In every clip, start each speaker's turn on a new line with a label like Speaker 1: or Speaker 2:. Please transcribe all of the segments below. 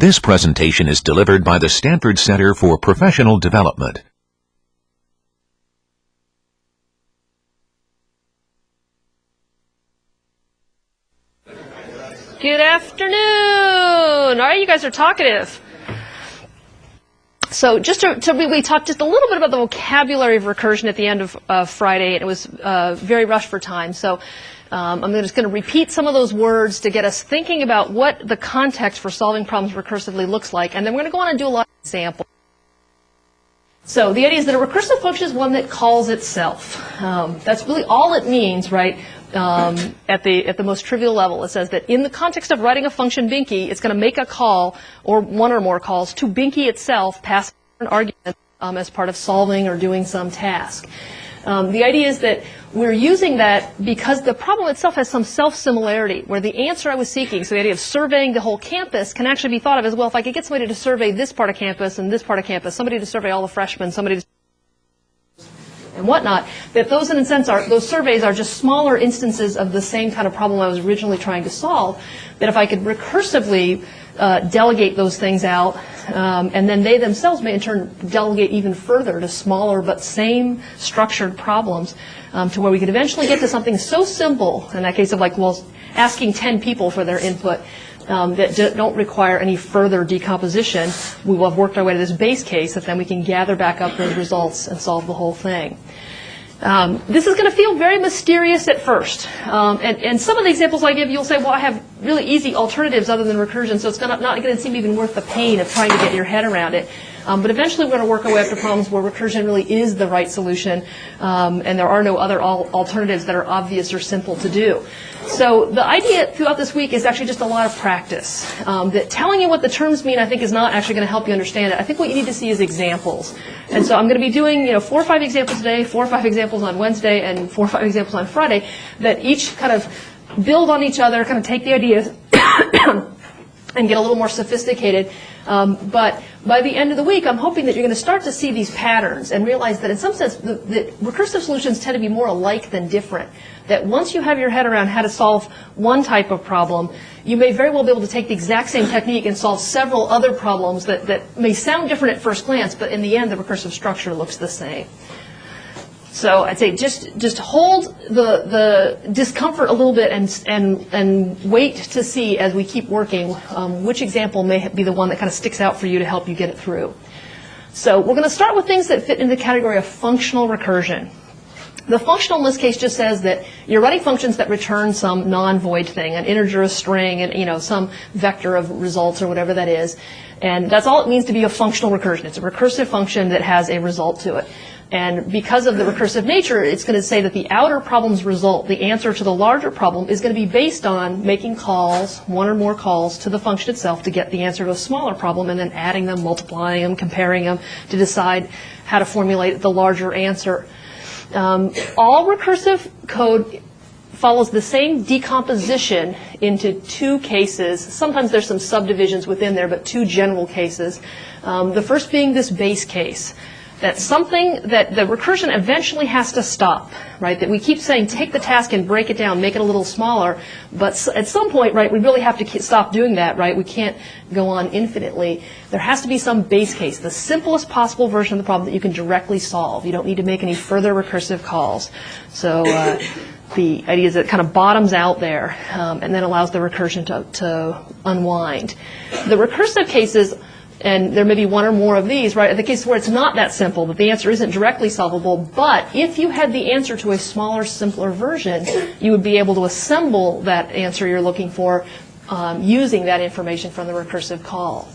Speaker 1: This presentation is delivered by the Stanford Center for Professional Development.
Speaker 2: Good afternoon. All right, you guys are talkative. So just we talked just a little bit about the vocabulary of recursion at the end of Friday, and it was very rushed for time. So I'm just going to repeat some of those words to get us thinking about what the context for solving problems recursively looks like, and then we're going to go on and do a lot of examples. So the idea is that a recursive function is one that calls itself. That's really all it means, right? At the most trivial level, it says that in the context of writing a function Binky, it's going to make a call or one or more calls to Binky itself, passing an argument as part of solving or doing some task. The idea is that we're using that because the problem itself has some self-similarity, where the answer I was seeking, so the idea of surveying the whole campus, can actually be thought of as, well, if I could get somebody to survey this part of campus and this part of campus, somebody to survey all the freshmen, somebody to and whatnot, that those in a sense those surveys are just smaller instances of the same kind of problem I was originally trying to solve, that if I could recursively delegate those things out, and then they themselves may in turn delegate even further to smaller but same structured problems, to where we could eventually get to something so simple, in that case of like, well, asking 10 people for their input, that don't require any further decomposition. We will have worked our way to this base case that then we can gather back up those results and solve the whole thing. This is going to feel very mysterious at first. And some of the examples I give, you'll say, well, I have really easy alternatives other than recursion, so it's not going to seem even worth the pain of trying to get your head around it. But eventually we're going to work our way up to problems where recursion really is the right solution, and there are no other alternatives that are obvious or simple to do. So the idea throughout this week is actually just a lot of practice. That telling you what the terms mean, I think, is not actually going to help you understand it. I think what you need to see is examples. And so I'm going to be doing 4 or 5 examples today, 4 or 5 examples on Wednesday, and 4 or 5 examples on Friday that each kind of build on each other, kind of take the ideas and get a little more sophisticated. But by the end of the week, I'm hoping that you're going to start to see these patterns and realize that in some sense, the recursive solutions tend to be more alike than different. That once you have your head around how to solve one type of problem, you may very well be able to take the exact same technique and solve several other problems that may sound different at first glance, but in the end, the recursive structure looks the same. So I'd say just hold the discomfort a little bit and wait to see as we keep working which example may be the one that kind of sticks out for you to help you get it through. So we're going to start with things that fit in the category of functional recursion. The functional in this case just says that you're writing functions that return some non-void thing, an integer, a string, and some vector of results or whatever that is. And that's all it means to be a functional recursion. It's a recursive function that has a result to it. And because of the recursive nature, it's going to say that the outer problem's result, the answer to the larger problem, is going to be based on making calls, one or more calls, to the function itself to get the answer to a smaller problem, and then adding them, multiplying them, comparing them to decide how to formulate the larger answer. All recursive code follows the same decomposition into 2 cases. Sometimes there's some subdivisions within there, but 2 general cases. The first being this base case. That's something that the recursion eventually has to stop, right? That we keep saying, take the task and break it down, make it a little smaller. But at some point, right, we really have to stop doing that, right? We can't go on infinitely. There has to be some base case, the simplest possible version of the problem that you can directly solve. You don't need to make any further recursive calls. So the idea is that it kind of bottoms out there and then allows the recursion to unwind. The recursive cases, and there may be one or more of these, right? In the case where it's not that simple, that the answer isn't directly solvable, but if you had the answer to a smaller, simpler version, you would be able to assemble that answer you're looking for using that information from the recursive call.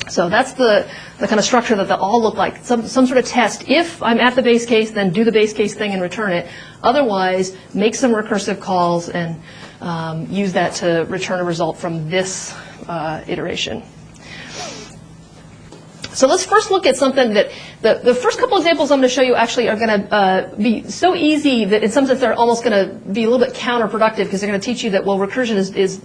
Speaker 2: So that's the kind of structure that they all look like. Some sort of test. If I'm at the base case, then do the base case thing and return it. Otherwise, make some recursive calls and use that to return a result from this iteration. So let's first look at something that the first couple examples I'm going to show you actually are going to be so easy that in some sense they're almost going to be a little bit counterproductive, because they're going to teach you that, well, recursion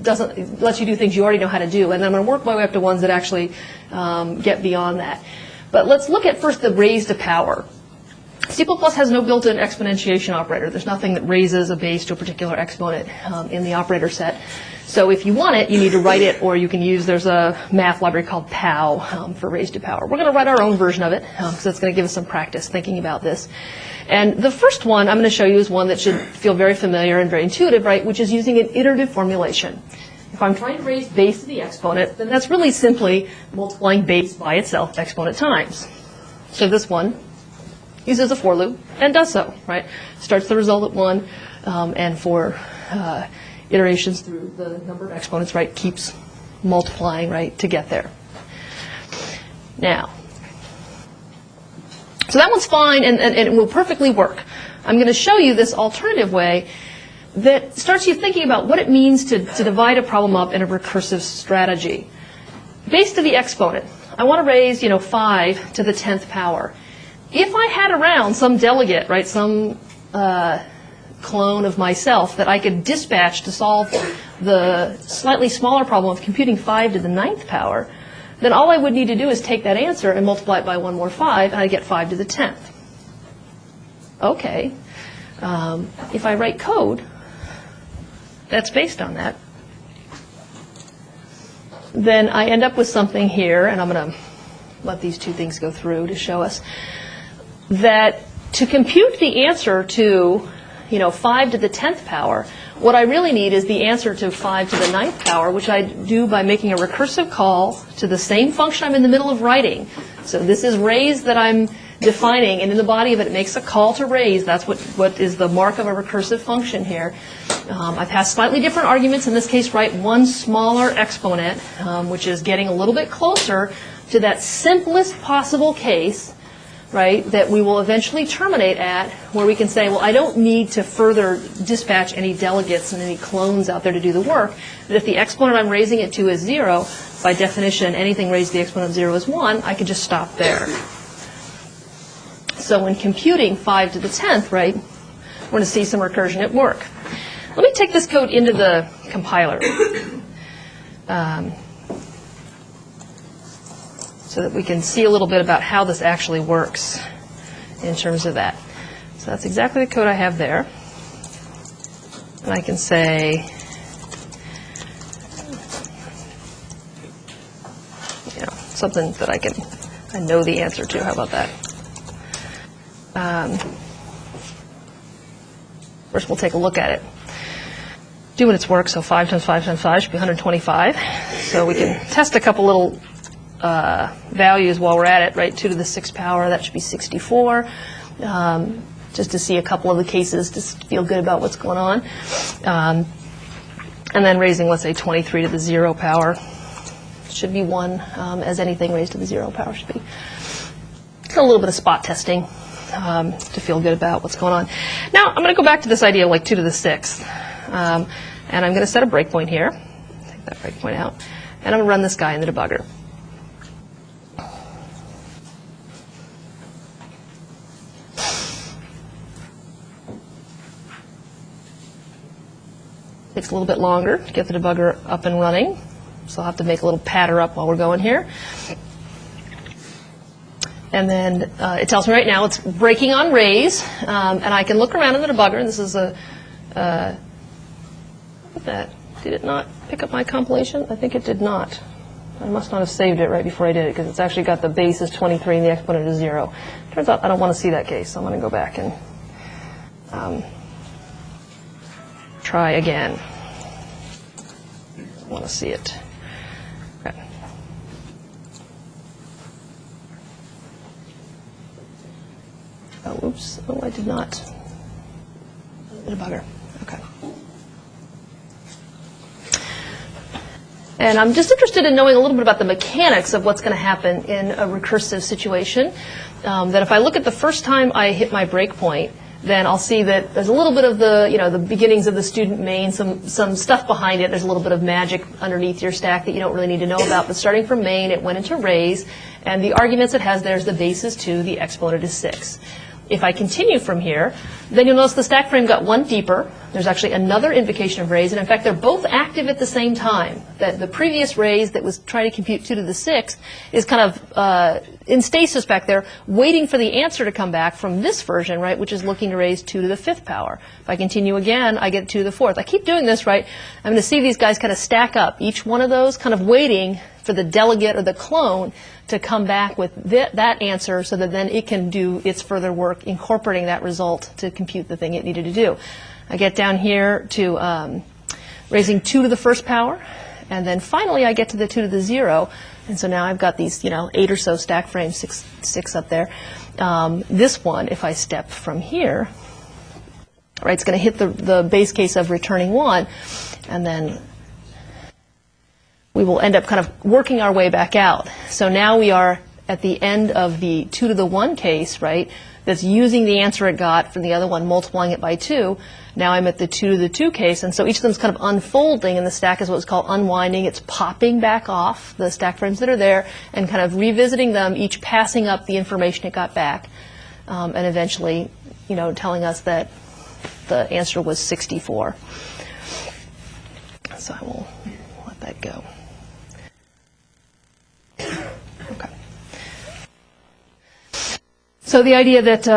Speaker 2: doesn't let you do things you already know how to do. And then I'm going to work my way up to ones that actually get beyond that. But let's look at first the raised to power. So C++ has no built-in exponentiation operator. There's nothing that raises a base to a particular exponent in the operator set. So if you want it, you need to write it, or you can use, there's a math library called POW for raised to power. We're going to write our own version of it, because it's going to give us some practice thinking about this. And the first one I'm going to show you is one that should feel very familiar and very intuitive, right, which is using an iterative formulation. If I'm trying to raise base to the exponent, then that's really simply multiplying base by itself exponent times. So this one uses a for loop and does so, right? Starts the result at 1, and for iterations through the number of exponents, right, keeps multiplying, right, to get there. Now, so that one's fine, and it will perfectly work. I'm going to show you this alternative way that starts you thinking about what it means to divide a problem up in a recursive strategy. Base to the exponent. I want to raise, 5 to the 10th power. If I had around some delegate, right, some clone of myself that I could dispatch to solve the slightly smaller problem of computing 5 to the 9th power, then all I would need to do is take that answer and multiply it by one more 5, and I get 5 to the 10th. Okay. If I write code that's based on that, then I end up with something here, and I'm going to let these two things go through to show us that to compute the answer to 5 to the 10th power, what I really need is the answer to 5 to the 9th power, which I do by making a recursive call to the same function I'm in the middle of writing. So this is raise that I'm defining, and in the body of it, it makes a call to raise. That's what is the mark of a recursive function here. I pass slightly different arguments. In this case, write one smaller exponent, which is getting a little bit closer to that simplest possible case, right, that we will eventually terminate at, where we can say, well, I don't need to further dispatch any delegates and any clones out there to do the work. That if the exponent I'm raising it to is 0, by definition, anything raised to the exponent of 0 is 1, I could just stop there. So when computing 5 to the 10th, right, we're going to see some recursion at work. Let me take this code into the compiler so that we can see a little bit about how this actually works in terms of that. So that's exactly the code I have there. And I can say, something that I know the answer to. How about that? First, we'll take a look at it. Doing its work, so 5 times 5 times 5 should be 125. So we can test a couple little values while we're at it, right? 2 to the 6th power, that should be 64. Just to see a couple of the cases, just to feel good about what's going on. And then raising, let's say, 23 to the 0 power should be 1, as anything raised to the 0 power should be. So a little bit of spot testing to feel good about what's going on. Now, I'm going to go back to this idea of like 2 to the 6th. And I'm going to set a breakpoint here. Take that breakpoint out. And I'm going to run this guy in the debugger. Takes a little bit longer to get the debugger up and running. So I'll have to make a little patter up while we're going here. And then it tells me right now it's breaking on raise. And I can look around in the debugger, and this is a look at that. Did it not pick up my compilation? I think it did not. I must not have saved it right before I did it, because it's actually got the base is 23 and the exponent is 0. Turns out I don't want to see that case, so I'm going to go back and try again. I want to see it. Okay. Oh, oops. Oh, I did not. The debugger. Okay. And I'm just interested in knowing a little bit about the mechanics of what's going to happen in a recursive situation. That if I look at the first time I hit my breakpoint, then I'll see that there's a little bit of the, the beginnings of the student main, some stuff behind it. There's a little bit of magic underneath your stack that you don't really need to know about. But starting from main, it went into raise, and the arguments it has there is the base is 2, the exponent is 6. If I continue from here, then you'll notice the stack frame got one deeper, there's actually another invocation of raise, and in fact they're both active at the same time. That the previous raise that was trying to compute 2 to the 6th is kind of in stasis back there, waiting for the answer to come back from this version, right, which is looking to raise 2 to the 5th power. If I continue again, I get 2 to the 4th. I keep doing this, right, I'm going to see these guys kind of stack up, each one of those kind of waiting for the delegate or the clone to come back with that answer so that then it can do its further work incorporating that result to compute the thing it needed to do. I get down here to raising 2 to the 1st power, and then finally I get to the 2 to the 0, and so now I've got these, 8 or so stack frames, six up there. This one, if I step from here, right, it's going to hit the base case of returning 1, and then we will end up kind of working our way back out. So now we are at the end of the 2 to the 1 case, right, that's using the answer it got from the other one, multiplying it by 2. Now I'm at the 2 to the 2 case, and so each of them is kind of unfolding, and the stack is what's called unwinding. It's popping back off the stack frames that are there and kind of revisiting them, each passing up the information it got back, and eventually, telling us that the answer was 64. So I will let that go. Okay. So the idea that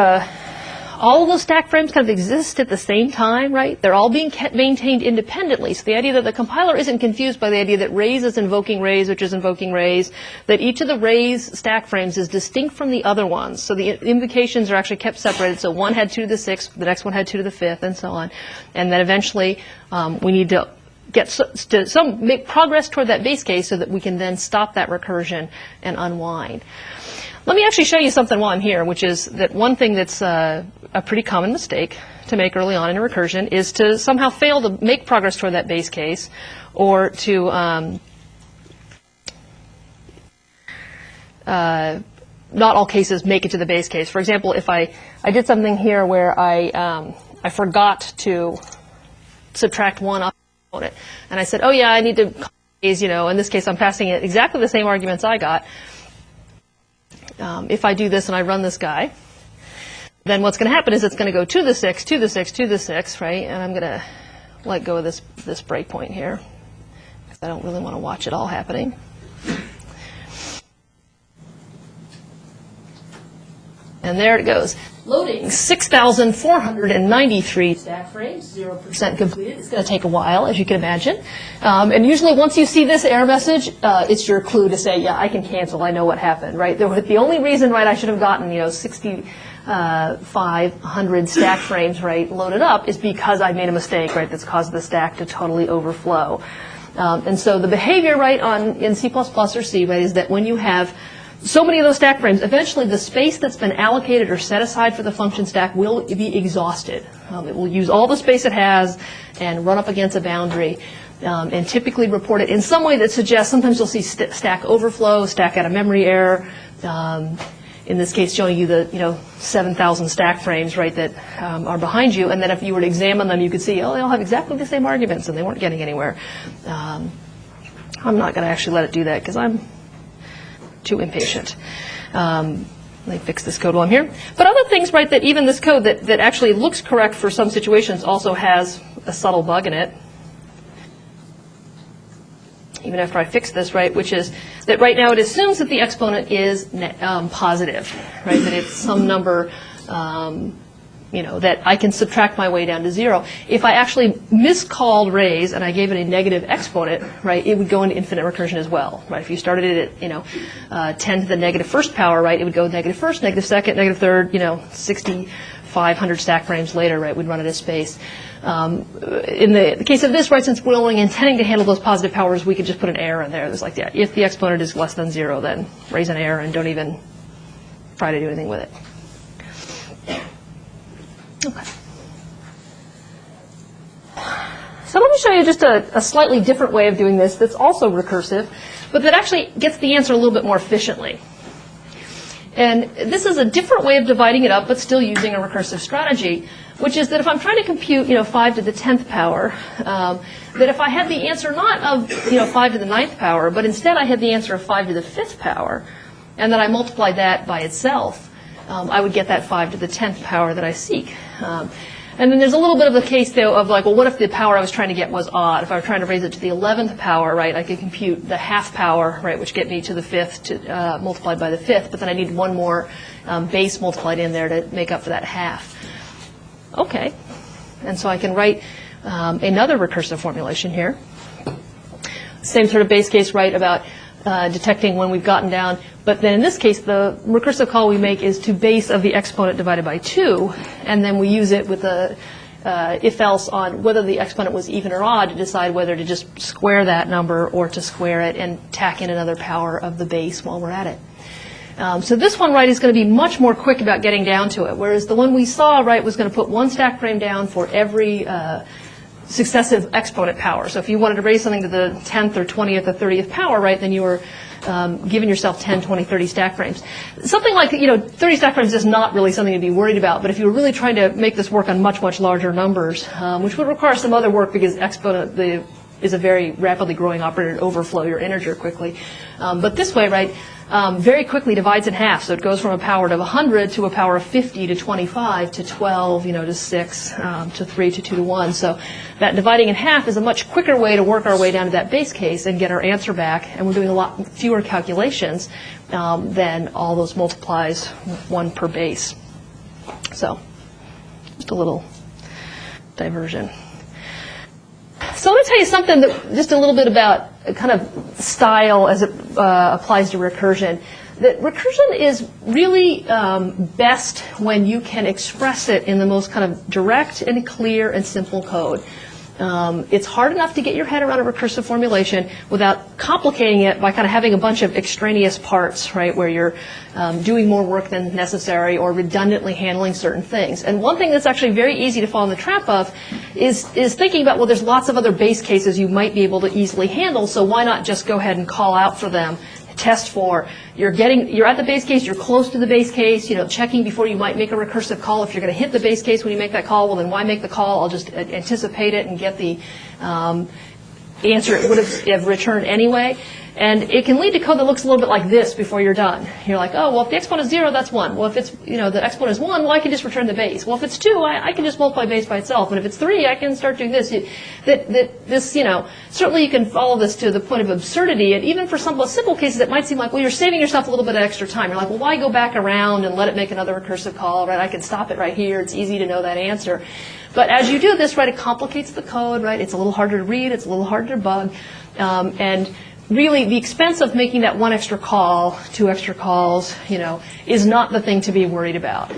Speaker 2: all of those stack frames kind of exist at the same time, right? They're all being maintained independently. So the idea that the compiler isn't confused by the idea that raise is invoking raise, which is invoking raise, that each of the raise stack frames is distinct from the other ones. So the invocations are actually kept separated. So one had 2 to the 6th, the next one had 2 to the 5th, and so on. And then eventually we need to make progress toward that base case so that we can then stop that recursion and unwind. Let me actually show you something while I'm here, which is that one thing that's a pretty common mistake to make early on in a recursion is to somehow fail to make progress toward that base case, or to not all cases make it to the base case. For example, if I did something here where I forgot to subtract 1 off the opponent, and I said, oh yeah, I need to raise, in this case I'm passing it exactly the same arguments I got. If I do this and I run this guy, then what's going to happen is it's going to go to the 6, to the 6, to the 6, right? And I'm going to let go of this breakpoint here because I don't really want to watch it all happening. And there it goes. Loading 6,493 stack frames, 0% completed. It's going to take a while, as you can imagine. And usually once you see this error message, it's your clue to say, yeah, I can cancel. I know what happened, right? The only reason, right, I should have gotten, 6,500 stack frames, right, loaded up is because I made a mistake, right, that's caused the stack to totally overflow. And so the behavior, right, in C++ or C, right, is that when you have so many of those stack frames, eventually the space that's been allocated or set aside for the function stack will be exhausted. It will use all the space it has and run up against a boundary and typically report it in some way that suggests, sometimes you'll see stack overflow, stack out of memory error, in this case showing you the 7,000 stack frames, right, that are behind you, and then if you were to examine them you could see, oh, they all have exactly the same arguments and they weren't getting anywhere. I'm not going to actually let it do that because I'm too impatient. Let me fix this code while I'm here. But other things, right, that even this code that actually looks correct for some situations also has a subtle bug in it. Even after I fix this, right, which is that right now it assumes that the exponent is positive, right, that it's some number, that I can subtract my way down to 0. If I actually miscalled raise and I gave it a negative exponent, right, it would go into infinite recursion as well, right? If you started it at, 10 to the negative 1st power, right, it would go negative 1st, negative 2nd, negative 3rd, 6,500 stack frames later, right, we'd run out of space. In the case of this, right, since we're only intending to handle those positive powers, we could just put an error in there. There's like, yeah, if the exponent is less than 0, then raise an error and don't even try to do anything with it. Okay. So let me show you just a slightly different way of doing this that's also recursive, but that actually gets the answer a little bit more efficiently. And this is a different way of dividing it up, but still using a recursive strategy, which is that if I'm trying to compute, 5 to the 10th power, that if I had the answer not of, 5 to the 9th power, but instead I had the answer of 5 to the 5th power, and then I multiplied that by itself, I would get that 5 to the 10th power that I seek. And then there's a little bit of a case, though, of like, well, what if the power I was trying to get was odd? If I were trying to raise it to the 11th power, right, I could compute the half power, right, which get me to the 5th multiplied by the 5th, but then I need one more base multiplied in there to make up for that half. Okay. And so I can write another recursive formulation here. Same sort of base case, right, about detecting when we've gotten down. But then in this case, the recursive call we make is to base of the exponent divided by 2, and then we use it with the if-else on whether the exponent was even or odd to decide whether to just square that number or to square it and tack in another power of the base while we're at it. So this one, right, is going to be much more quick about getting down to it, whereas the one we saw, right, was going to put one stack frame down for every successive exponent power. So if you wanted to raise something to the 10th or 20th or 30th power, right, then you were giving yourself 10, 20, 30 stack frames. Something like, 30 stack frames is not really something to be worried about, but if you were really trying to make this work on much, much larger numbers, which would require some other work because exponent is a very rapidly growing operator to overflow your integer quickly. But this way, right, very quickly divides in half. So it goes from a power of 100 to a power of 50 to 25 to 12, to 6 to 3 to 2 to 1. So that dividing in half is a much quicker way to work our way down to that base case and get our answer back. And we're doing a lot fewer calculations than all those multiplies, one per base. So just a little diversion. So I want to tell you something that just a little bit about kind of style as it applies to recursion. That recursion is really best when you can express it in the most kind of direct and clear and simple code. It's hard enough to get your head around a recursive formulation without complicating it by kind of having a bunch of extraneous parts, right, where you're doing more work than necessary or redundantly handling certain things. And one thing that's actually very easy to fall in the trap of is thinking about, well, there's lots of other base cases you might be able to easily handle, so why not just go ahead and call out for them, test for. You're at the base case, you're close to the base case, checking before you might make a recursive call. If you're going to hit the base case when you make that call, well, then why make the call? I'll just anticipate it and get the answer it would have returned anyway. And it can lead to code that looks a little bit like this before you're done. You're like, oh, well, if the exponent is 0, that's 1. Well, if it's, the exponent is 1, well, I can just return the base. Well, if it's 2, I can just multiply base by itself. And if it's 3, I can start doing this. Certainly you can follow this to the point of absurdity. And even for some of the simple cases, it might seem like, well, you're saving yourself a little bit of extra time. You're like, well, why go back around and let it make another recursive call, right? I can stop it right here. It's easy to know that answer. But as you do this, right, it complicates the code, right? It's a little harder to read. It's a little harder to debug. And really, the expense of making that one extra call, 2 extra calls, is not the thing to be worried about.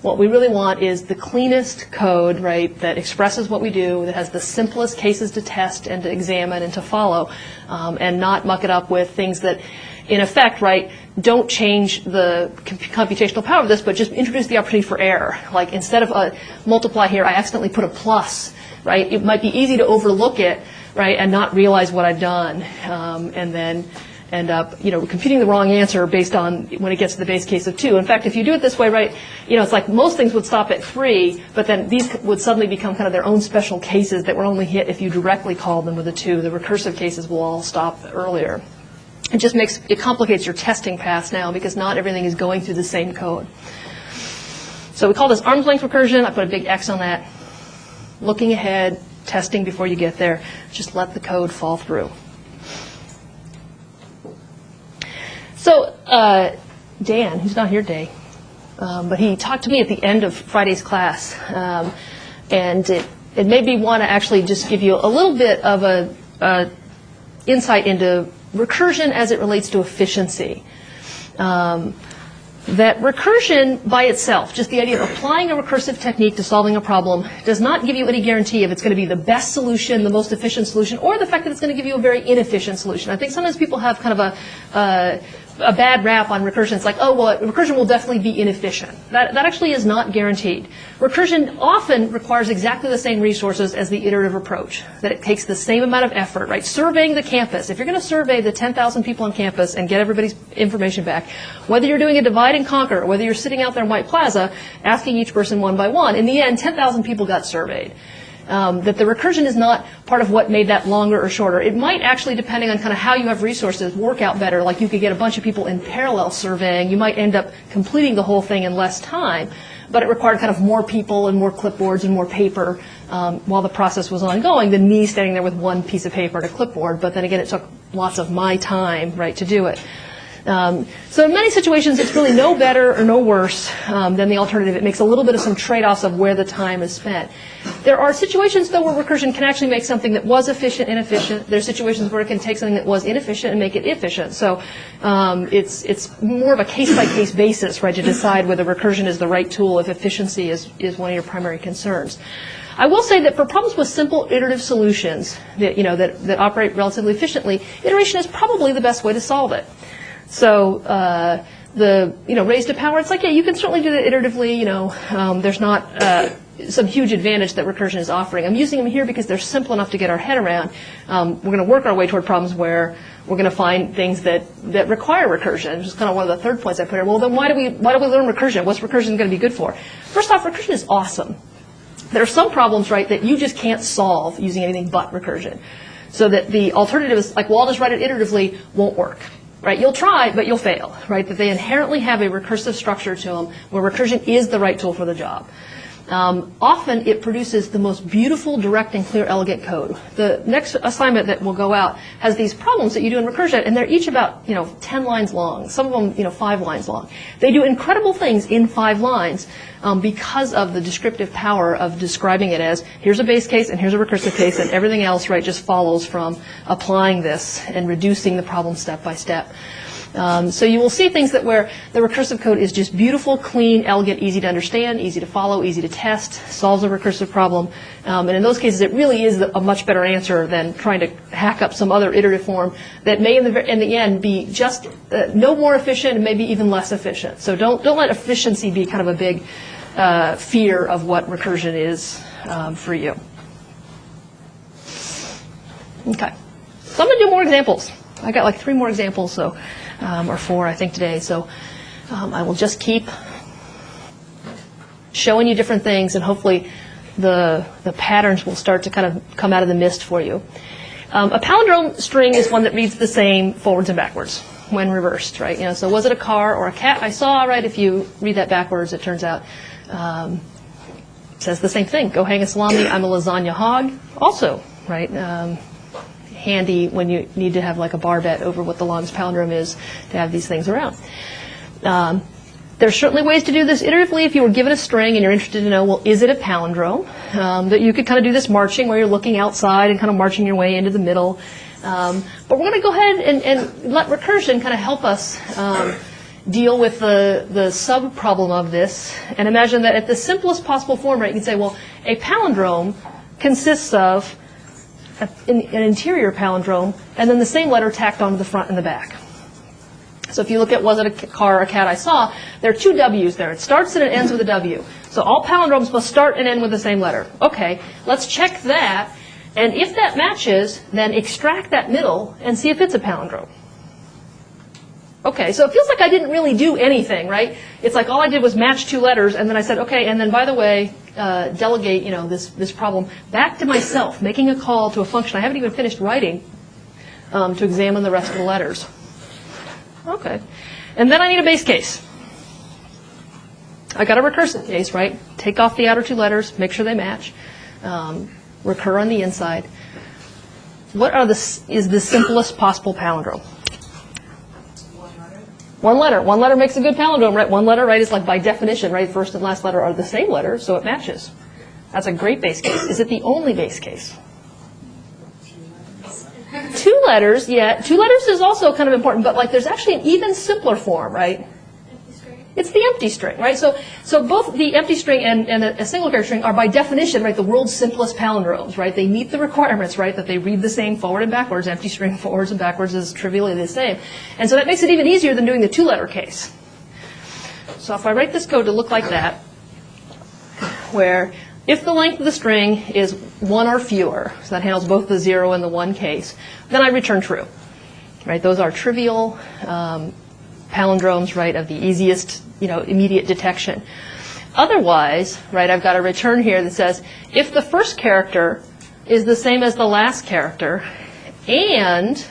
Speaker 2: What we really want is the cleanest code, right, that expresses what we do, that has the simplest cases to test and to examine and to follow, and not muck it up with things that, in effect, right, don't change the computational power of this, but just introduce the opportunity for error. Like, instead of a multiply here, I accidentally put a plus, right? It might be easy to overlook it, right, and not realize what I've done, and then end up, computing the wrong answer based on when it gets to the base case of 2. In fact, if you do it this way, right, it's like most things would stop at 3, but then these would suddenly become kind of their own special cases that were only hit if you directly called them with a 2. The recursive cases will all stop earlier. It complicates your testing paths now because not everything is going through the same code. So we call this arm's length recursion. I put a big X on that. Looking ahead, testing before you get there. Just let the code fall through. So Dan, who's not here today, but he talked to me at the end of Friday's class, and it made me want to actually just give you a little bit of a insight into recursion as it relates to efficiency. That recursion by itself, just the idea of applying a recursive technique to solving a problem, does not give you any guarantee if it's going to be the best solution, the most efficient solution, or the fact that it's going to give you a very inefficient solution. I think sometimes people have kind of a bad rap on recursion. It's like, oh, well, recursion will definitely be inefficient. That actually is not guaranteed. Recursion often requires exactly the same resources as the iterative approach, that it takes the same amount of effort, right? Surveying the campus. If you're going to survey the 10,000 people on campus and get everybody's information back, whether you're doing a divide and conquer, or whether you're sitting out there in White Plaza asking each person one by one, in the end, 10,000 people got surveyed. that the recursion is not part of what made that longer or shorter. It might actually, depending on kind of how you have resources, work out better. Like you could get a bunch of people in parallel surveying. You might end up completing the whole thing in less time, but it required kind of more people and more clipboards and more paper while the process was ongoing than me standing there with one piece of paper and a clipboard. But then again, it took lots of my time, right, to do it. So in many situations, it's really no better or no worse than the alternative. It makes a little bit of some trade-offs of where the time is spent. There are situations, though, where recursion can actually make something that was efficient inefficient. There are situations where it can take something that was inefficient and make it efficient. So it's more of a case-by-case basis, right, to decide whether recursion is the right tool if efficiency is one of your primary concerns. I will say that for problems with simple iterative solutions that operate relatively efficiently, iteration is probably the best way to solve it. So raised to power, it's like, yeah, you can certainly do that iteratively. There's not some huge advantage that recursion is offering. I'm using them here because they're simple enough to get our head around. We're going to work our way toward problems where we're going to find things that require recursion, which is kind of one of the third points I put here. Well, then why do we learn recursion? What's recursion going to be good for? First off, recursion is awesome. There are some problems, right, that you just can't solve using anything but recursion. So that the alternative is like, well, I'll just write it iteratively, won't work. Right, you'll try, but you'll fail, right? That they inherently have a recursive structure to them where recursion is the right tool for the job. Often it produces the most beautiful, direct, and clear, elegant code. The next assignment that will go out has these problems that you do in recursion, and they're each about 10 lines long. Some of them 5 lines long. They do incredible things in 5 lines because of the descriptive power of describing it as here's a base case and here's a recursive case, and everything else, right, just follows from applying this and reducing the problem step by step. So you will see things that where the recursive code is just beautiful, clean, elegant, easy to understand, easy to follow, easy to test, solves a recursive problem. And in those cases, it really is a much better answer than trying to hack up some other iterative form that may in the end be just no more efficient and maybe even less efficient. So don't let efficiency be kind of a big fear of what recursion is for you. Okay. So I'm going to do more examples. I got like 3 more examples, so or 4, I think, today. So I will just keep showing you different things, and hopefully the patterns will start to kind of come out of the mist for you. A palindrome string is one that reads the same forwards and backwards when reversed, right? So was it a car or a cat I saw, right? If you read that backwards, it turns out it says the same thing. Go hang a salami, I'm a lasagna hog. Also, right? Handy when you need to have like a bar bet over what the longest palindrome is to have these things around. There's certainly ways to do this iteratively if you were given a string and you're interested to know, well, is it a palindrome? That you could kind of do this marching where you're looking outside and kind of marching your way into the middle. But we're going to go ahead and let recursion kind of help us deal with the sub-problem of this and imagine that at the simplest possible form, right, you can say, well, a palindrome consists of an interior palindrome, and then the same letter tacked onto the front and the back. So if you look at was it a car or a cat I saw, there are 2 W's there. It starts and it ends with a W. So all palindromes must start and end with the same letter. Okay, let's check that, and if that matches, then extract that middle and see if it's a palindrome. Okay, so it feels like I didn't really do anything, right? It's like all I did was match 2 letters, and then I said, okay, and then by the way, delegate, this problem back to myself, making a call to a function I haven't even finished writing to examine the rest of the letters. Okay, and then I need a base case. I got a recursive case, right? Take off the outer 2 letters, make sure they match, recur on the inside. What is the simplest possible palindrome? 1 letter. 1 letter makes a good palindrome, right? 1 letter, right, is like by definition, right? First and last letter are the same letter, so it matches. That's a great base case. Is it the only base case? 2 letters, yeah. 2 letters is also kind of important, but like there's actually an even simpler form, right? It's the empty string, right? So both the empty string and a single character string are by definition, right, the world's simplest palindromes, right? They meet the requirements, right, that they read the same forward and backwards. Empty string forwards and backwards is trivially the same. And so that makes it even easier than doing the 2-letter case. So if I write this code to look like that, where if the length of the string is 1 or fewer, so that handles both the 0 and the 1 case, then I return true, right? Those are trivial palindromes, right, of the easiest, immediate detection. Otherwise, right, I've got a return here that says, if the first character is the same as the last character, and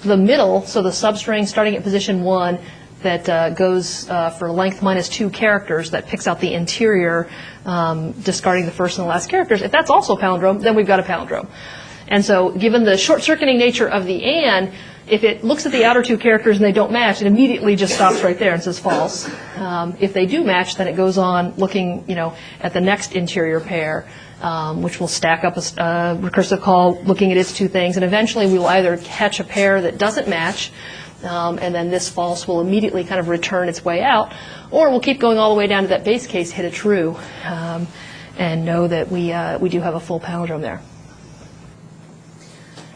Speaker 2: the middle, so the substring starting at position 1 that goes for length minus 2 characters, that picks out the interior, discarding the first and the last characters, if that's also a palindrome, then we've got a palindrome. And so given the short-circuiting nature of the and, if it looks at the outer 2 characters and they don't match, it immediately just stops right there and says false. If they do match, then it goes on looking, at the next interior pair, which will stack up a recursive call looking at its 2 things. And eventually we will either catch a pair that doesn't match, and then this false will immediately kind of return its way out, or we'll keep going all the way down to that base case, hit a true, and know that we do have a full palindrome there.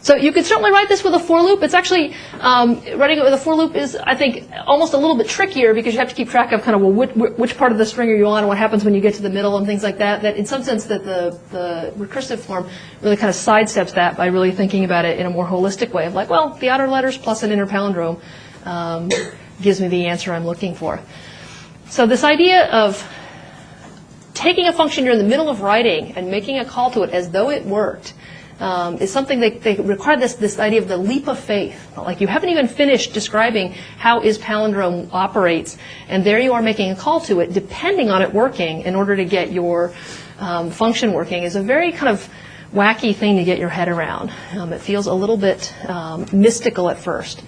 Speaker 2: So you could certainly write this with a for loop. It's actually, writing it with a for loop is, I think, almost a little bit trickier because you have to keep track of kind of, well, which part of the string are you on and what happens when you get to the middle and things like that. That in some sense that the recursive form really kind of sidesteps that by really thinking about it in a more holistic way of like, well, the outer letters plus an inner palindrome gives me the answer I'm looking for. So this idea of taking a function you're in the middle of writing and making a call to it as though it worked is something they require this idea of the leap of faith. Like you haven't even finished describing how is palindrome operates, and there you are making a call to it, depending on it working in order to get your function working is a very kind of wacky thing to get your head around. It feels a little bit mystical at first.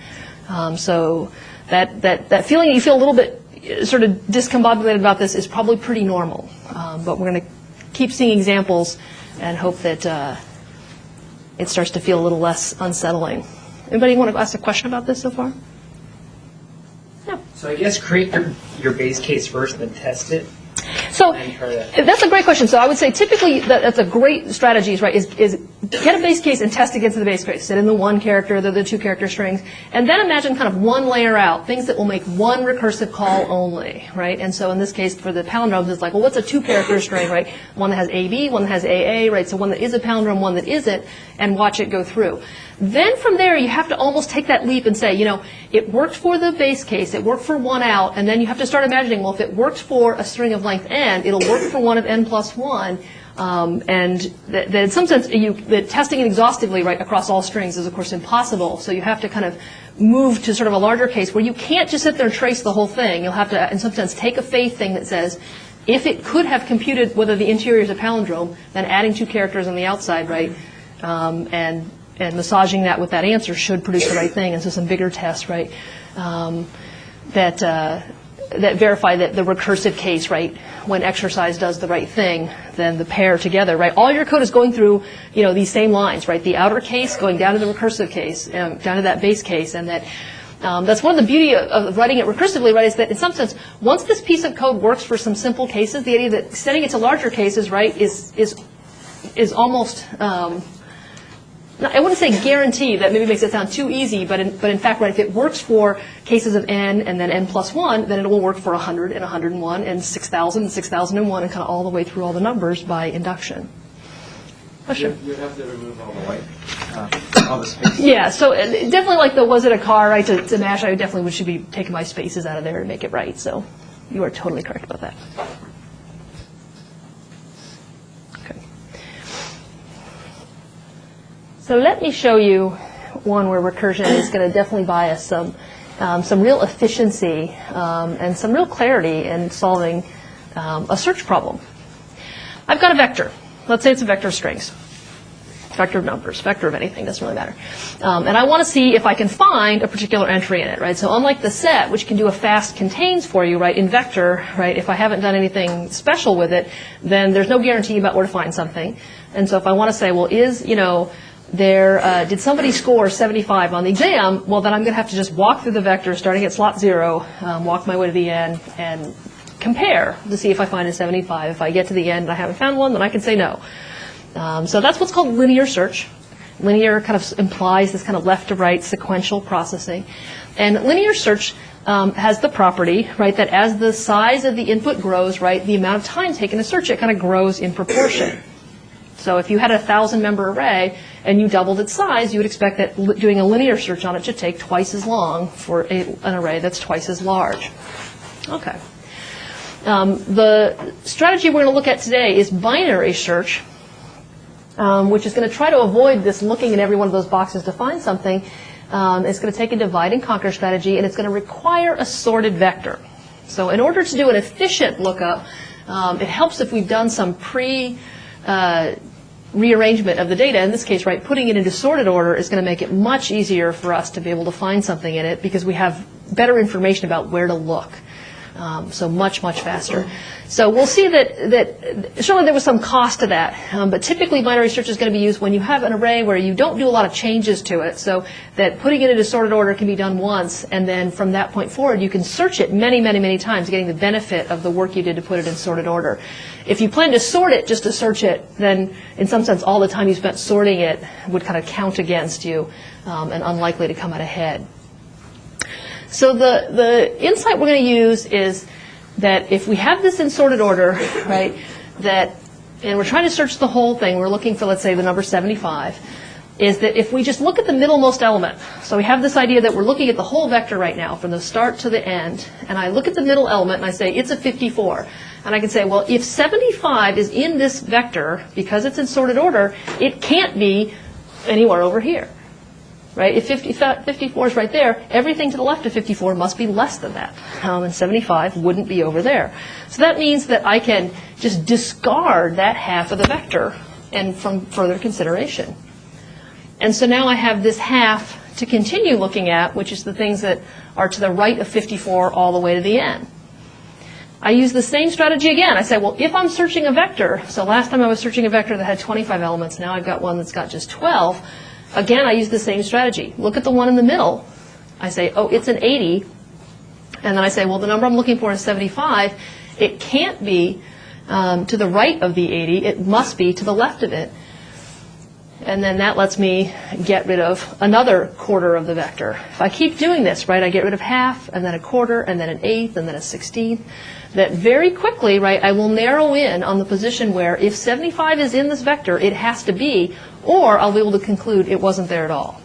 Speaker 2: So that feeling that you feel a little bit sort of discombobulated about this is probably pretty normal. But we're going to keep seeing examples and hope that it starts to feel a little less unsettling. Anybody want to ask a question about this so far? No.
Speaker 3: So I guess create your base case first, then test it.
Speaker 2: So that's a great question. So I would say typically that's a great strategy, right, is get a base case and test against the base case. Set in the 1 character, the 2 character strings, and then imagine kind of one layer out, things that will make one recursive call only, right? And so in this case for the palindromes, it's like, well, what's a 2 character string, right? One that has AB, one that has AA, right? So one that is a palindrome, one that isn't, and watch it go through. Then from there, you have to almost take that leap and say, it worked for the base case, it worked for 1 out, and then you have to start imagining, well, if it worked for a string of length n, it'll work for one of n plus 1, and that in some sense, that testing it exhaustively right across all strings is, of course, impossible. So you have to kind of move to sort of a larger case where you can't just sit there and trace the whole thing. You'll have to, in some sense, take a faith thing that says, if it could have computed whether the interior is a palindrome, then adding 2 characters on the outside, right, and massaging that with that answer should produce the right thing. And so some bigger tests, right, that verify that the recursive case, right, when exercise does the right thing, then the pair together, right, all your code is going through, these same lines, right, the outer case going down to the recursive case, down to that base case, and that that's one of the beauty of writing it recursively, right, is that in some sense, once this piece of code works for some simple cases, the idea that extending it to larger cases, right, is almost, I wouldn't say guaranteed, that maybe makes it sound too easy, but in fact, right, if it works for cases of n and then n plus 1, then it will work for 100 and 101 and 6,000 and 6,001 and kind of all the way through all the numbers by induction. Question?
Speaker 4: You'd have to remove all the white, all the spaces.
Speaker 2: Yeah, so definitely like the was it a car, right, to MASH, I definitely should be taking my spaces out of there to make it right, so you are totally correct about that. So let me show you one where recursion is going to definitely buy us some real efficiency and some real clarity in solving a search problem. I've got a vector. Let's say it's a vector of strings, vector of numbers, vector of anything, doesn't really matter. And I want to see if I can find a particular entry in it, right? So unlike the set, which can do a fast contains for you, right, in vector, right, if I haven't done anything special with it, then there's no guarantee about where to find something. And so if I want to say, well, did somebody score 75 on the exam? Well, then I'm going to have to just walk through the vector starting at slot 0, walk my way to the end, and compare to see if I find a 75. If I get to the end and I haven't found one, then I can say no. So that's what's called linear search. Linear kind of implies this kind of left to right sequential processing. And linear search has the property, right, that as the size of the input grows, right, the amount of time taken to search it kind of grows in proportion. So if you had a 1,000-member array and you doubled its size, you would expect that doing a linear search on it should take twice as long for an array that's twice as large. Okay. The strategy we're going to look at today is binary search, which is going to try to avoid this looking in every one of those boxes to find something. It's going to take a divide and conquer strategy, and it's going to require a sorted vector. So in order to do an efficient lookup, it helps if we've done some rearrangement of the data. In this case, right, putting it into sorted order is going to make it much easier for us to be able to find something in it because we have better information about where to look. So much faster. So we'll see that certainly there was some cost to that, but typically binary search is going to be used when you have an array where you don't do a lot of changes to it, so that putting it into sorted order can be done once, and then from that point forward you can search it many times, getting the benefit of the work you did to put it in sorted order. If you plan to sort it just to search it, then in some sense all the time you spent sorting it would kind of count against you and unlikely to come out ahead. So the insight we're going to use is that if we have this in sorted order, right, and we're trying to search the whole thing, we're looking for, let's say, the number 75, is that if we just look at the middlemost element, so we have this idea that we're looking at the whole vector right now, from the start to the end, and I look at the middle element and I say, it's a 54. And I can say, well, if 75 is in this vector, because it's in sorted order, it can't be anywhere over here. Right? If 54 is right there, everything to the left of 54 must be less than that. And 75 wouldn't be over there. So that means that I can just discard that half of the vector and from further consideration. And so now I have this half to continue looking at, which is the things that are to the right of 54 all the way to the end. I use the same strategy again. I say, well, if I'm searching a vector, so last time I was searching a vector that had 25 elements, now I've got one that's got just 12. Again, I use the same strategy. Look at the one in the middle. I say, oh, it's an 80. And then I say, well, the number I'm looking for is 75. It can't be to the right of the 80. It must be to the left of it. And then that lets me get rid of another quarter of the vector. If I keep doing this, right, I get rid of half, and then a quarter, and then an eighth, and then a 16th. That very quickly, right, I will narrow in on the position where if 75 is in this vector, it has to be, or I'll be able to conclude it wasn't there at all.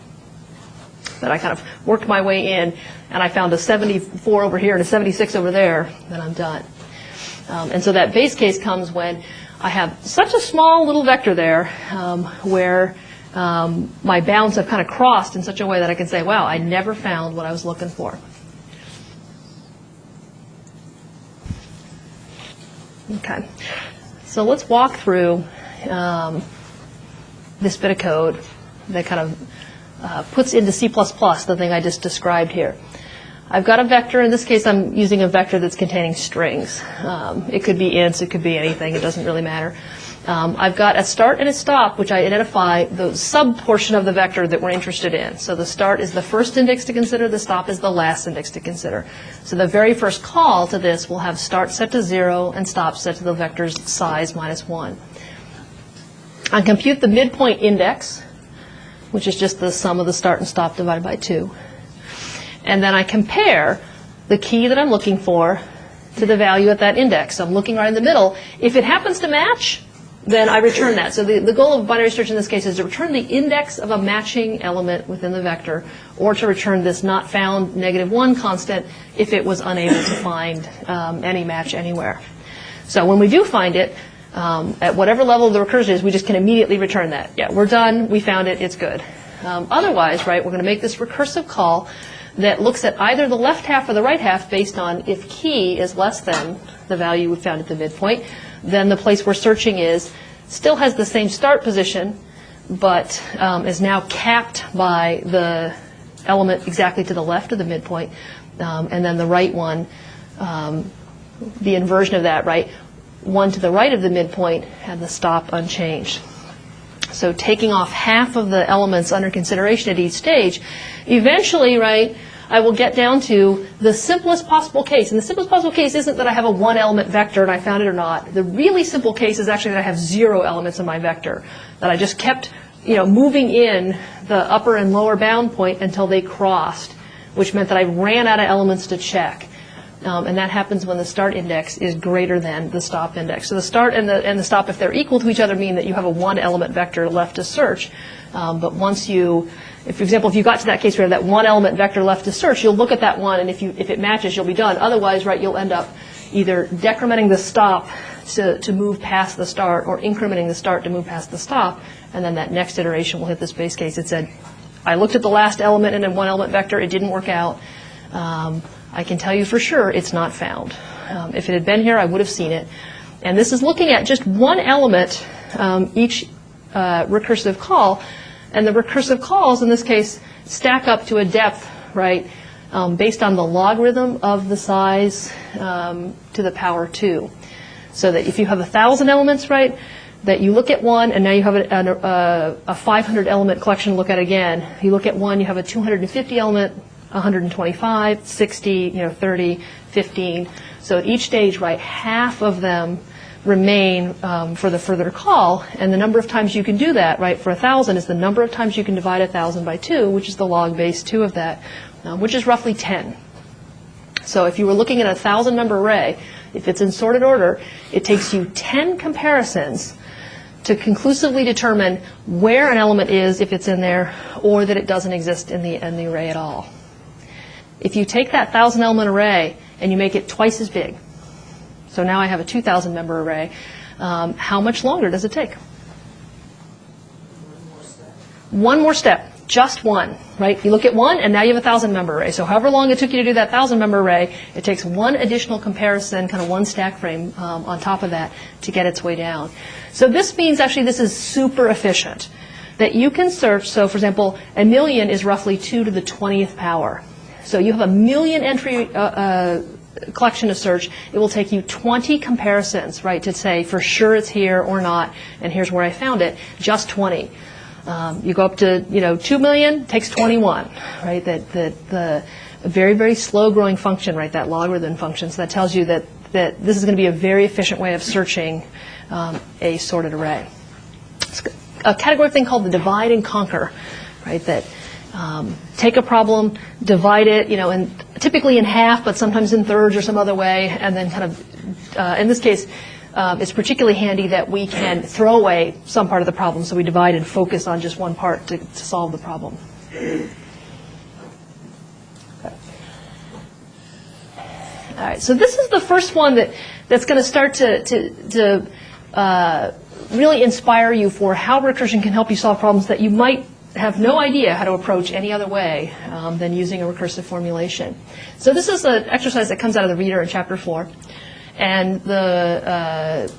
Speaker 2: But I kind of worked my way in, and I found a 74 over here and a 76 over there, then I'm done. And so that base case comes when I have such a small little vector there where my bounds have kind of crossed in such a way that I can say, wow, I never found what I was looking for. Okay, so let's walk through this bit of code that kind of puts into C++ the thing I just described here. I've got a vector. In this case, I'm using a vector that's containing strings. It could be ints, it could be anything, it doesn't really matter. I've got a start and a stop, which I identify the sub-portion of the vector that we're interested in. So the start is the first index to consider, the stop is the last index to consider. So the very first call to this will have start set to 0 and stop set to the vector's size -1. I compute the midpoint index, which is just the sum of the start and stop divided by 2. And then I compare the key that I'm looking for to the value at that index. So I'm looking right in the middle. If it happens to match, then I return that. So the goal of binary search in this case is to return the index of a matching element within the vector, or to return this not found -1 constant if it was unable to find any match anywhere. So when we do find it, at whatever level the recursion is, we just can immediately return that. Yeah, we're done, we found it, it's good. Otherwise, right, we're going to make this recursive call that looks at either the left half or the right half based on if key is less than the value we found at the midpoint, then the place we're searching still has the same start position, but is now capped by the element exactly to the left of the midpoint, and then the right one, the inversion of that, right, one to the right of the midpoint and the stop unchanged. So taking off half of the elements under consideration at each stage, eventually, right, I will get down to the simplest possible case. And the simplest possible case isn't that I have a one-element vector and I found it or not. The really simple case is actually that I have 0 elements in my vector, that I just kept, moving in the upper and lower bound point until they crossed, which meant that I ran out of elements to check. And that happens when the start index is greater than the stop index. So the start and the stop, if they're equal to each other, mean that you have a one-element vector left to search. But once for example, if you got to that case where you have that one-element vector left to search, you'll look at that one, and if it matches, you'll be done. Otherwise, right, you'll end up either decrementing the stop to move past the start or incrementing the start to move past the stop, and then that next iteration will hit this base case. It said, I looked at the last element in a one element vector, it didn't work out. I can tell you for sure it's not found. If it had been here, I would have seen it. And this is looking at just one element each recursive call, and the recursive calls in this case stack up to a depth, right, based on the logarithm of the size to the power 2. So that if you have 1,000 elements, right, that you look at one, and now you have a 500 element collection to look at again. You look at one, you have a 250 element, 125, 60, 30, 15. So at each stage, right, half of them remain for the further call, and the number of times you can do that, right, for 1,000 is the number of times you can divide 1,000 by 2, which is the log base 2 of that, which is roughly 10. So if you were looking at a 1,000-member array, if it's in sorted order, it takes you 10 comparisons to conclusively determine where an element is if it's in there, or that it doesn't exist in the array at all. If you take that 1,000-element array and you make it twice as big, so now I have a 2,000-member array, how much longer does it take? One more step, just one, right? You look at one, and now you have a 1,000-member array. So however long it took you to do that 1,000-member array, it takes one additional comparison, kind of one stack frame on top of that to get its way down. So this means actually this is super efficient, that you can search. So for example, a million is roughly 2 to the 20th power. So you have a million entry collection to search. It will take you 20 comparisons, right, to say for sure it's here or not, and here's where I found it, just 20. You go up to 2 million, takes 21, right? The very, very slow growing function, right? That logarithm function. So that tells you that this is going to be a very efficient way of searching a sorted array. It's a category thing called the divide and conquer, right? That take a problem, divide it, and typically in half, but sometimes in thirds or some other way, and then kind of, in this case, it's particularly handy that we can throw away some part of the problem, so we divide and focus on just one part to solve the problem. Okay. All right, so this is the first one that's going to start to really inspire you for how recursion can help you solve problems that you might have no idea how to approach any other way than using a recursive formulation. So this is an exercise that comes out of the reader in chapter 4. And the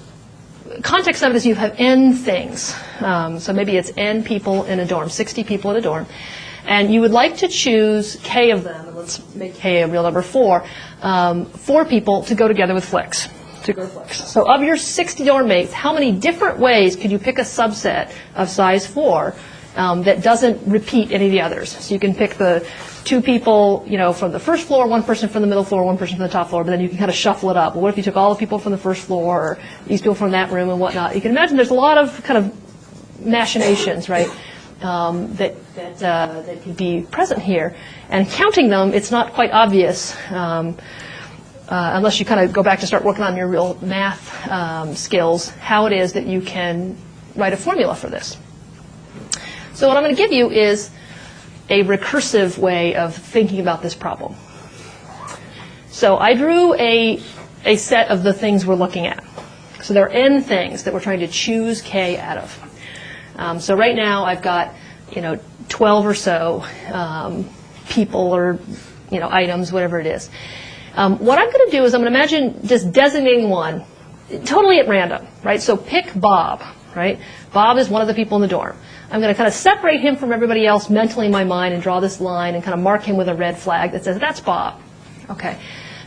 Speaker 2: context of it is you have n things. So maybe it's n people in a dorm, 60 people in a dorm. And you would like to choose k of them, and let's make k a real number 4, 4 people to go together with Flix. So of your 60 dorm mates, how many different ways could you pick a subset of size 4 that doesn't repeat any of the others? So you can pick the 2 people, from the first floor, 1 person from the middle floor, 1 person from the top floor, but then you can kind of shuffle it up. Well, what if you took all the people from the first floor, or these people from that room and whatnot? You can imagine there's a lot of kind of machinations, right, that could be present here. And counting them, it's not quite obvious, unless you kind of go back to start working on your real math skills, how it is that you can write a formula for this. So what I'm going to give you is a recursive way of thinking about this problem. So I drew a set of the things we're looking at. So there are n things that we're trying to choose k out of. So right now I've got 12 or so people or items, whatever it is. What I'm going to do is I'm going to imagine just designating one totally at random, right? So pick Bob, right? Bob is one of the people in the dorm. I'm going to kind of separate him from everybody else mentally in my mind and draw this line and kind of mark him with a red flag that says, that's Bob. Okay.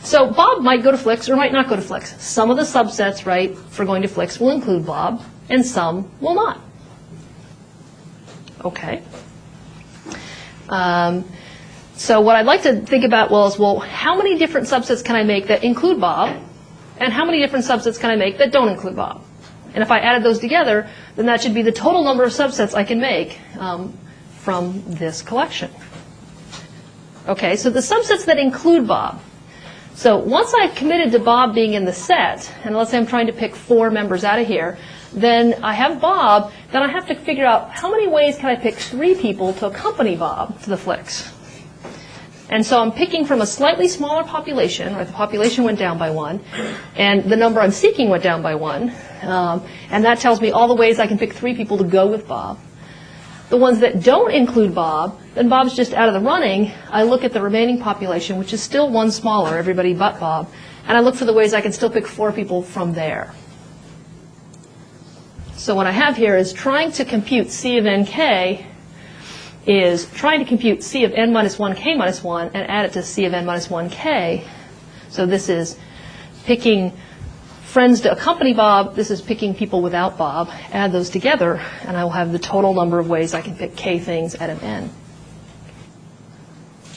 Speaker 2: So Bob might go to Flix or might not go to Flix. Some of the subsets, right, for going to Flix will include Bob, and some will not. Okay. So what I'd like to think about is, how many different subsets can I make that include Bob, and how many different subsets can I make that don't include Bob? And if I added those together, then that should be the total number of subsets I can make from this collection. Okay, so the subsets that include Bob. So once I've committed to Bob being in the set, and let's say I'm trying to pick 4 members out of here, then I have Bob, then I have to figure out how many ways can I pick 3 people to accompany Bob to the Flix. And so I'm picking from a slightly smaller population, right? The population went down by 1, and the number I'm seeking went down by 1. And that tells me all the ways I can pick 3 people to go with Bob. The ones that don't include Bob, then Bob's just out of the running. I look at the remaining population, which is still 1 smaller, everybody but Bob, and I look for the ways I can still pick 4 people from there. So what I have here is trying to compute C of nk is trying to compute C of n minus 1 k minus 1 and add it to C of n minus 1 k. So this is picking friends to accompany Bob. This is picking people without Bob. Add those together, and I will have the total number of ways I can pick k things out of n.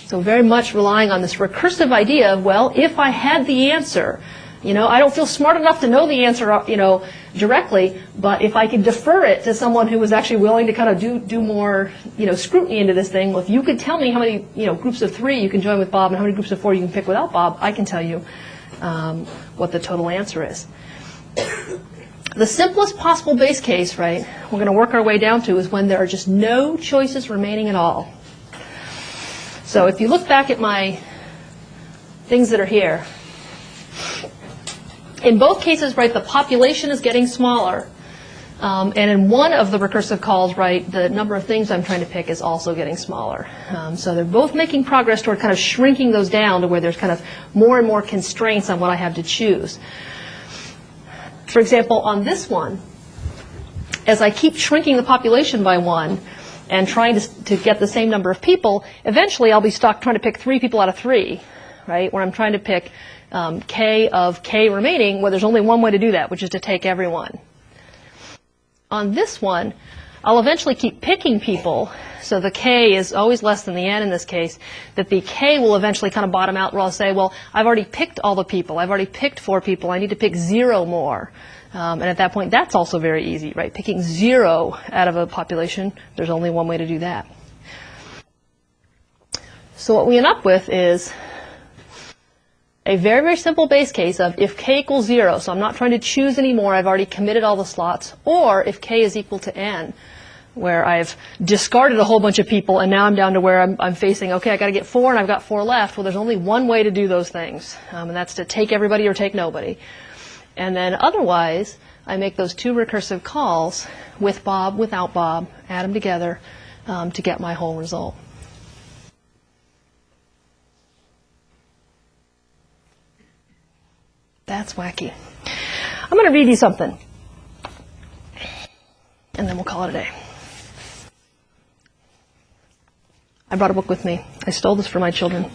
Speaker 2: So very much relying on this recursive idea of, well, if I had the answer, I don't feel smart enough to know the answer, directly, but if I could defer it to someone who was actually willing to kind of do more, scrutiny into this thing, well, if you could tell me how many, groups of 3 you can join with Bob and how many groups of 4 you can pick without Bob, I can tell you what the total answer is. The simplest possible base case, right, we're going to work our way down to is when there are just no choices remaining at all. So if you look back at my things that are here, in both cases, right, the population is getting smaller. And in one of the recursive calls, right, the number of things I'm trying to pick is also getting smaller. So they're both making progress toward kind of shrinking those down to where there's kind of more and more constraints on what I have to choose. For example, on this one, as I keep shrinking the population by 1 and trying to get the same number of people, eventually I'll be stuck trying to pick 3 people out of 3, right, where I'm trying to pick k of k remaining, where there's only one way to do that, which is to take everyone. On this one, I'll eventually keep picking people, so the k is always less than the n in this case, that the k will eventually kind of bottom out where I'll say, well, I've already picked all the people. I've already picked 4 people. I need to pick 0 more. And at that point, that's also very easy, right? Picking 0 out of a population, there's only one way to do that. So what we end up with is a very, very simple base case of if k equals 0, so I'm not trying to choose anymore, I've already committed all the slots, or if k is equal to n, where I've discarded a whole bunch of people and now I'm down to where I'm facing, okay, I got to get 4 and I've got 4 left. Well, there's only one way to do those things, and that's to take everybody or take nobody. And then otherwise, I make those 2 recursive calls with Bob, without Bob, add them together to get my whole result. That's wacky. I'm going to read you something, and then we'll call it a day. I brought a book with me. I stole this for my children.